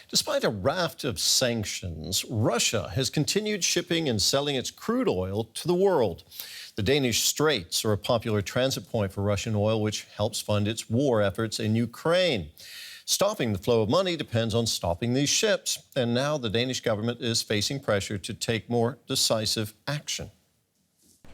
Despite a raft of sanctions, Russia has continued shipping and selling its crude oil to the world. The Danish straits are a popular transit point for Russian oil, which helps fund its war efforts in Ukraine. Stopping the flow of money depends on stopping these ships, and now the Danish government is facing pressure to take more decisive action.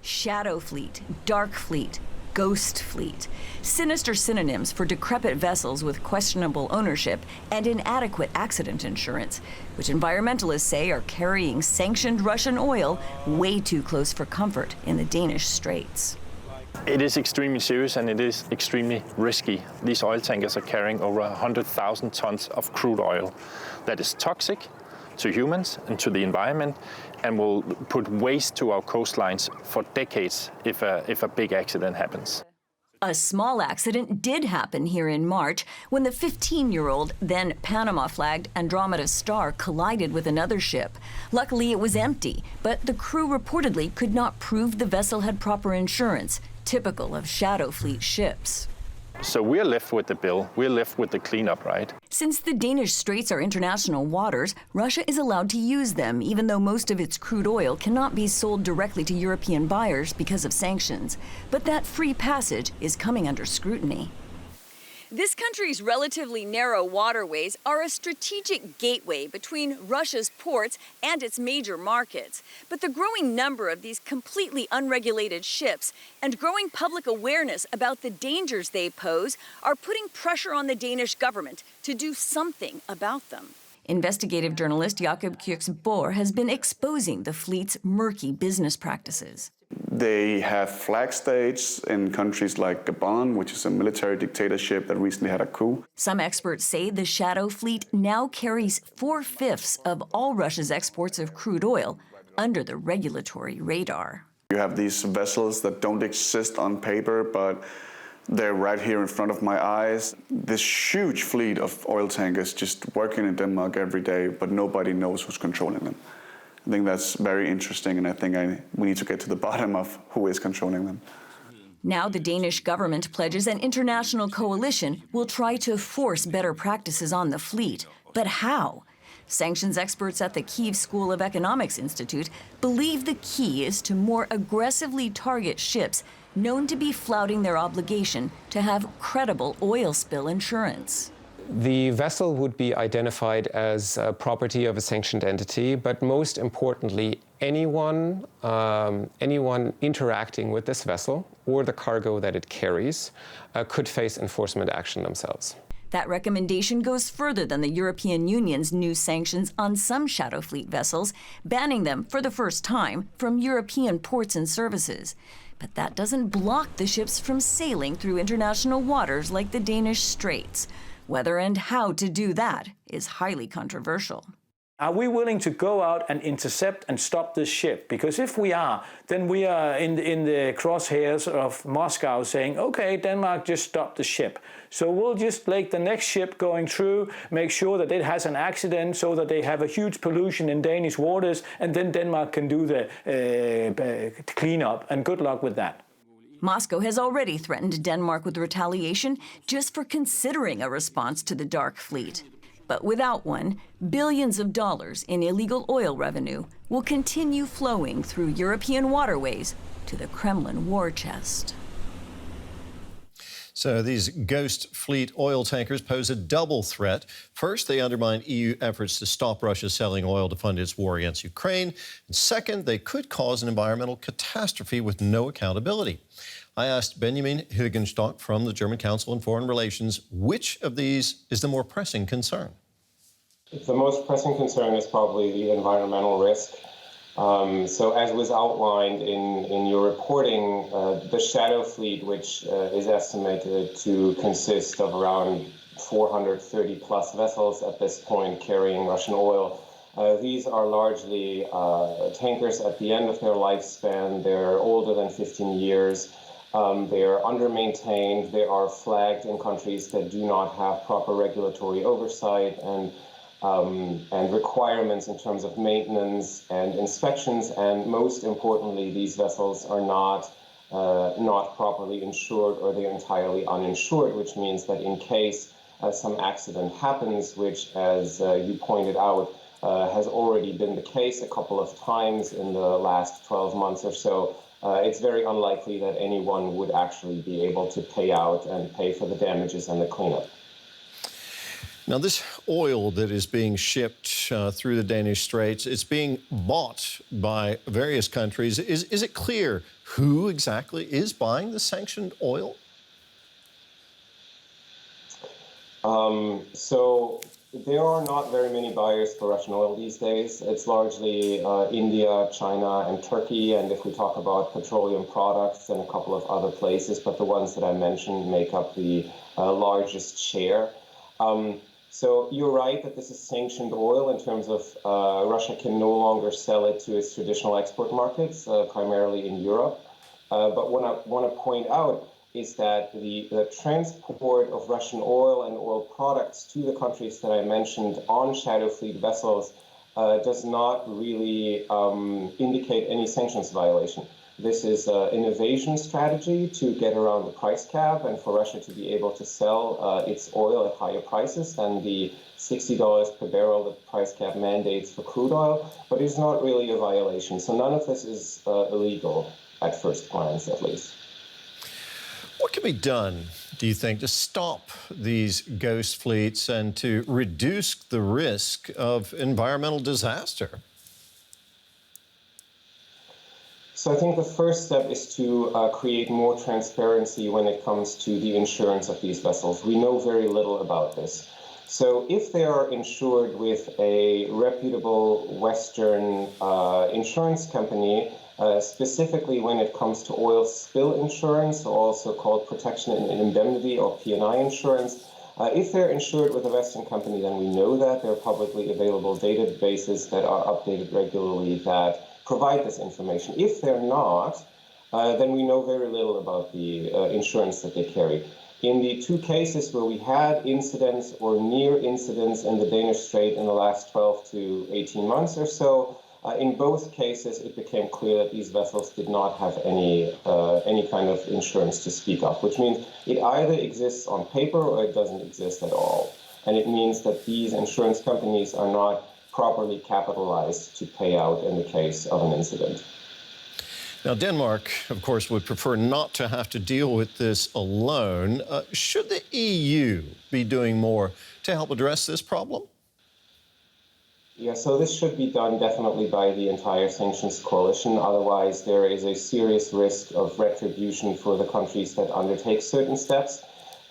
Shadow fleet, dark fleet, ghost fleet. Sinister synonyms for decrepit vessels with questionable ownership and inadequate accident insurance, which environmentalists say are carrying sanctioned Russian oil way too close for comfort in the Danish straits. It is extremely serious and it is extremely risky. These oil tankers are carrying over 100,000 tons of crude oil that is toxic to humans and to the environment and will put waste to our coastlines for decades if a big accident happens. A small accident did happen here in March when the 15-year-old, then Panama-flagged Andromeda Star collided with another ship. Luckily, it was empty, but the crew reportedly could not prove the vessel had proper insurance, typical of Shadow Fleet ships. So we're left with the bill, we're left with the cleanup, right? Since the Danish straits are international waters, Russia is allowed to use them, even though most of its crude oil cannot be sold directly to European buyers because of sanctions. But that free passage is coming under scrutiny. This country's relatively narrow waterways are a strategic gateway between Russia's ports and its major markets. But the growing number of these completely unregulated ships and growing public awareness about the dangers they pose are putting pressure on the Danish government to do something about them. Investigative journalist Jakob Kjøksborg has been exposing the fleet's murky business practices. They have flag states in countries like Gabon, which is a military dictatorship that recently had a coup. Some experts say the Shadow Fleet now carries 4/5 of all Russia's exports of crude oil under the regulatory radar. You have these vessels that don't exist on paper, but they're right here in front of my eyes. This huge fleet of oil tankers just working in Denmark every day, but nobody knows who's controlling them. I think that's very interesting, and I think we need to get to the bottom of who is controlling them. Now the Danish government pledges an international coalition will try to force better practices on the fleet. But how? Sanctions experts at the Kyiv School of Economics Institute believe the key is to more aggressively target ships known to be flouting their obligation to have credible oil spill insurance. The vessel would be identified as property of a sanctioned entity, but most importantly, anyone interacting with this vessel or the cargo that it carries could face enforcement action themselves. That recommendation goes further than the European Union's new sanctions on some Shadow Fleet vessels, banning them for the first time from European ports and services. But that doesn't block the ships from sailing through international waters like the Danish straits. Whether and how to do that is highly controversial. Are we willing to go out and intercept and stop this ship? Because if we are, then we are in the crosshairs of Moscow saying, okay, Denmark, just stop the ship. So we'll just like the next ship going through, make sure that it has an accident so that they have a huge pollution in Danish waters, and then Denmark can do the cleanup, and good luck with that. Moscow has already threatened Denmark with retaliation just for considering a response to the dark fleet. But without one, billions of dollars in illegal oil revenue will continue flowing through European waterways to the Kremlin war chest. So these ghost fleet oil tankers pose a double threat. First, they undermine EU efforts to stop Russia selling oil to fund its war against Ukraine. And second, they could cause an environmental catastrophe with no accountability. I asked Benjamin Higen from the German Council on Foreign Relations, which of these is the more pressing concern? The most pressing concern is probably the environmental risk. So as was outlined in your reporting, the Shadow Fleet, which is estimated to consist of around 430 plus vessels at this point carrying Russian oil, these are largely tankers at the end of their lifespan. They're older than 15 years. They are under-maintained. They are flagged in countries that do not have proper regulatory oversight and requirements in terms of maintenance and inspections. And most importantly, these vessels are not properly insured, or they're entirely uninsured, which means that in case some accident happens, which, as you pointed out, has already been the case a couple of times in the last 12 months or so, it's very unlikely that anyone would actually be able to pay out and pay for the damages and the cleanup. Now, this oil that is being shipped through the Danish Straits, it's being bought by various countries. Is it clear who exactly is buying the sanctioned oil? So there are not very many buyers for Russian oil these days. It's largely India, China, and Turkey. And if we talk about petroleum products, then a couple of other places, but the ones that I mentioned make up the largest share. So you're right that this is sanctioned oil in terms of Russia can no longer sell it to its traditional export markets, primarily in Europe. But what I want to point out is that the transport of Russian oil and oil products to the countries that I mentioned on shadow fleet vessels does not really indicate any sanctions violation. This is an evasion strategy to get around the price cap and for Russia to be able to sell its oil at higher prices than the $60 per barrel that the price cap mandates for crude oil, but it's not really a violation. So none of this is illegal at first glance, at least. What can be done, do you think, to stop these ghost fleets and to reduce the risk of environmental disaster? So I think the first step is to create more transparency when it comes to the insurance of these vessels. We know very little about this. So if they are insured with a reputable Western insurance company, specifically when it comes to oil spill insurance, also called protection and indemnity or P&I insurance, if they're insured with a Western company, then we know that there are publicly available databases that are updated regularly that provide this information. If they're not, then we know very little about the insurance that they carry. In the two cases where we had incidents or near incidents in the Danish Strait in the last 12 to 18 months or so, in both cases, it became clear that these vessels did not have any kind of insurance to speak of, which means it either exists on paper or it doesn't exist at all. And it means that these insurance companies are not properly capitalized to pay out in the case of an incident. Now, Denmark, of course, would prefer not to have to deal with this alone. Should the EU be doing more to help address this problem? Yeah, so this should be done definitely by the entire sanctions coalition. Otherwise, there is a serious risk of retribution for the countries that undertake certain steps.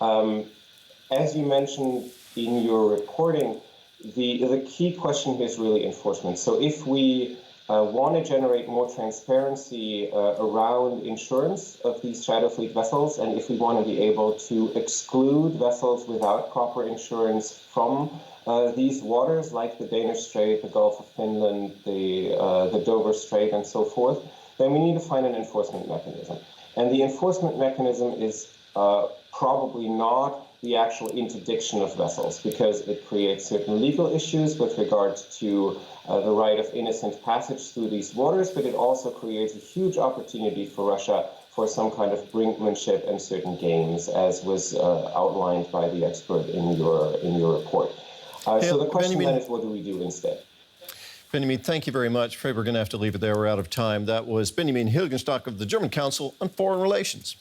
As you mentioned in your reporting, the key question here is really enforcement. So if we want to generate more transparency around insurance of these shadow fleet vessels, and if we want to be able to exclude vessels without proper insurance from these waters, like the Danish Strait, the Gulf of Finland, the Dover Strait, and so forth, then we need to find an enforcement mechanism. And the enforcement mechanism is probably not the actual interdiction of vessels, because it creates certain legal issues with regard to the right of innocent passage through these waters, but it also creates a huge opportunity for Russia for some kind of brinkmanship and certain games, as was outlined by the expert in your report. So the question then is, what do we do instead? Benjamin, thank you very much. Afraid we're going to have to leave it there. We're out of time. That was Benjamin Higen of the German Council on Foreign Relations.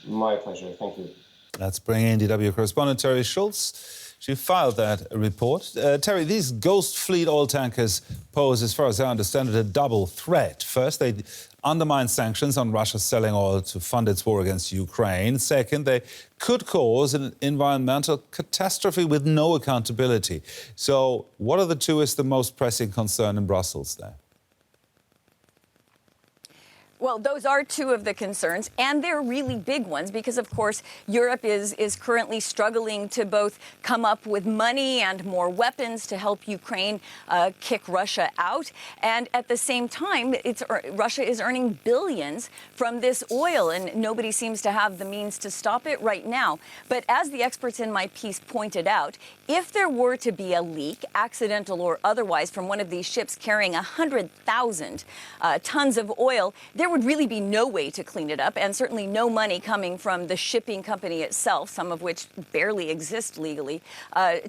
My pleasure. Thank you. Let's bring in DW correspondent Terry Schulz. She filed that report. Terry, these ghost fleet oil tankers pose, as far as I understand it, a double threat. First, they undermine sanctions on Russia selling oil to fund its war against Ukraine. Second, they could cause an environmental catastrophe with no accountability. So what of the two is the most pressing concern in Brussels there? Well, those are two of the concerns, and they're really big ones because, of course, Europe is currently struggling to both come up with money and more weapons to help Ukraine kick Russia out. And at the same time, Russia is earning billions from this oil, and nobody seems to have the means to stop it right now. But as the experts in my piece pointed out, if there were to be a leak, accidental or otherwise, from one of these ships carrying 100,000 tons of oil, there would really be no way to clean it up, and certainly no money coming from the shipping company itself, some of which barely exist legally,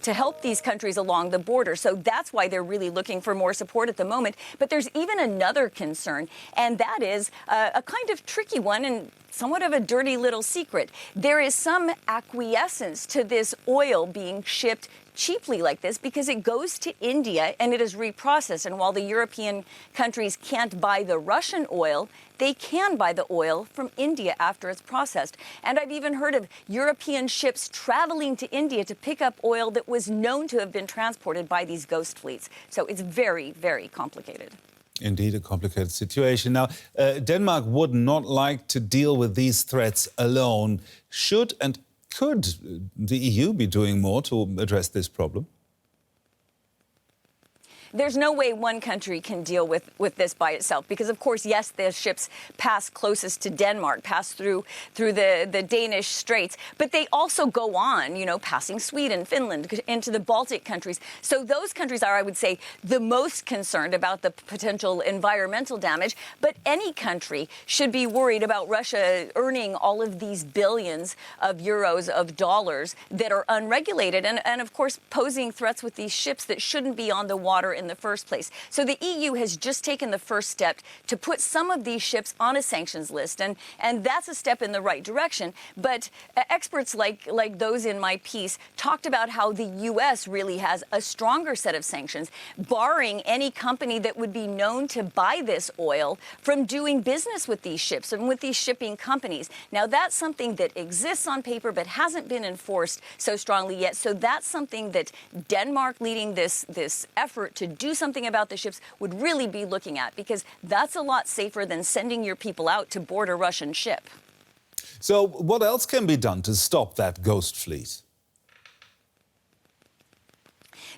to help these countries along the border. So that's why they're really looking for more support at the moment. But there's even another concern, and that is a kind of tricky one and somewhat of a dirty little secret. There is some acquiescence to this oil being shipped cheaply like this because it goes to India and it is reprocessed. And while the European countries can't buy the Russian oil, they can buy the oil from India after it's processed. And I've even heard of European ships traveling to India to pick up oil that was known to have been transported by these ghost fleets. So it's very, very complicated. Indeed, a complicated situation. Now, Denmark would not like to deal with these threats alone. Should and could the EU be doing more to address this problem? There's no way one country can deal with this by itself because, of course, yes, the ships pass closest to Denmark, pass through the Danish straits, but they also go on, passing Sweden, Finland, into the Baltic countries. So those countries are, I would say, the most concerned about the potential environmental damage. But any country should be worried about Russia earning all of these billions of euros, of dollars that are unregulated and of course, posing threats with these ships that shouldn't be on the water in the first place. So the EU has just taken the first step to put some of these ships on a sanctions list, and that's a step in the right direction. But experts like those in my piece talked about how the U.S. really has a stronger set of sanctions, barring any company that would be known to buy this oil from doing business with these ships and with these shipping companies. Now, that's something that exists on paper but hasn't been enforced so strongly yet. So that's something that Denmark, leading this effort to do something about the ships, would really be looking at, because that's a lot safer than sending your people out to board a Russian ship. So what else can be done to stop that ghost fleet?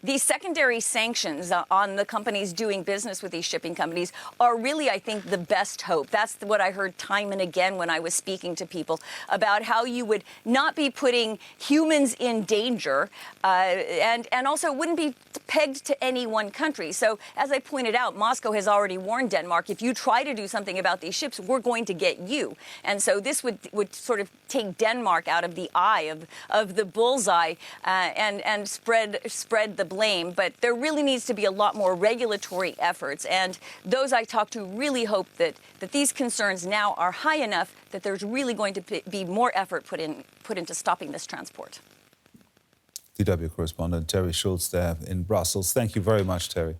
These secondary sanctions on the companies doing business with these shipping companies are really, I think, the best hope. That's what I heard time and again when I was speaking to people about how you would not be putting humans in danger and also wouldn't be pegged to any one country. So as I pointed out, Moscow has already warned Denmark, if you try to do something about these ships, we're going to get you. And so this would sort of take Denmark out of the eye of the bullseye and spread the blame. But there really needs to be a lot more regulatory efforts. And those I talked to really hope that these concerns now are high enough that there's really going to be more effort put into stopping this transport. DW correspondent Terry Schulz there in Brussels. Thank you very much, Terry.